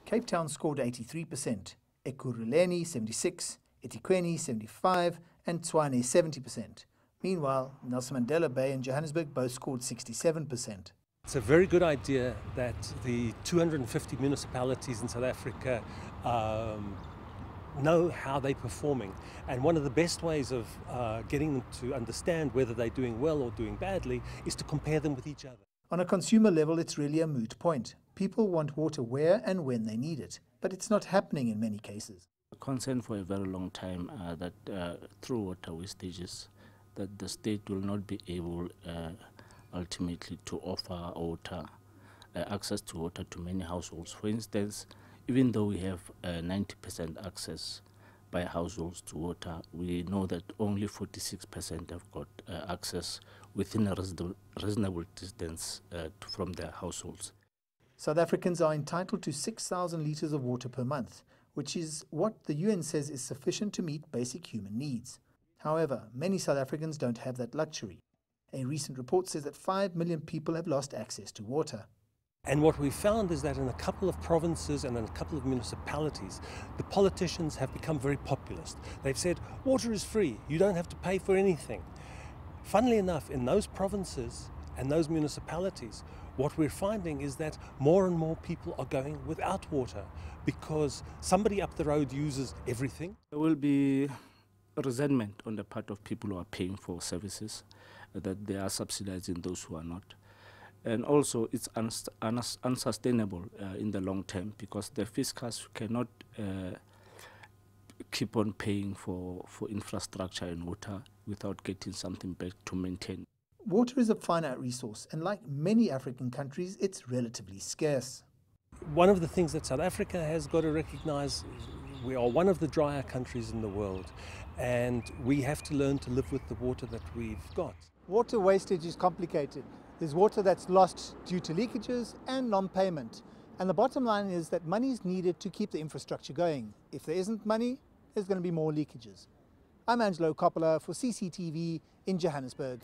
Cape Town scored 83%, Ekurhuleni 76%, eThekwini 75%, and Tshwane 70%. Meanwhile, Nelson Mandela Bay and Johannesburg both scored 67%. It's a very good idea that the 250 municipalities in South Africa know how they're performing. And one of the best ways of getting them to understand whether they're doing well or doing badly is to compare them with each other. On a consumer level, it's really a moot point. People want water where and when they need it, but it's not happening in many cases. A concern for a very long time that through water wastages, that the state will not be able ultimately to offer water, access to water to many households. For instance, even though we have 90% access by households to water, we know that only 46% have got access within a reasonable distance from their households. South Africans are entitled to 6,000 litres of water per month, which is what the UN says is sufficient to meet basic human needs. However, many South Africans don't have that luxury. A recent report says that 5 million people have lost access to water. And what we found is that in a couple of provinces and in a couple of municipalities, the politicians have become very populist. They've said, water is free, you don't have to pay for anything. Funnily enough, in those provinces and those municipalities, what we're finding is that more and more people are going without water because somebody up the road uses everything. There will be resentment on the part of people who are paying for services, that they are subsidizing those who are not. And also it's unsustainable in the long term because the fiscals cannot keep on paying for infrastructure and water without getting something back to maintain. Water is a finite resource, and like many African countries, it's relatively scarce. One of the things that South Africa has got to recognize, we are one of the drier countries in the world, and we have to learn to live with the water that we've got. Water wastage is complicated. There's water that's lost due to leakages and non-payment. And the bottom line is that money is needed to keep the infrastructure going. If there isn't money, there's going to be more leakages. I'm Angelo Coppola for CCTV in Johannesburg.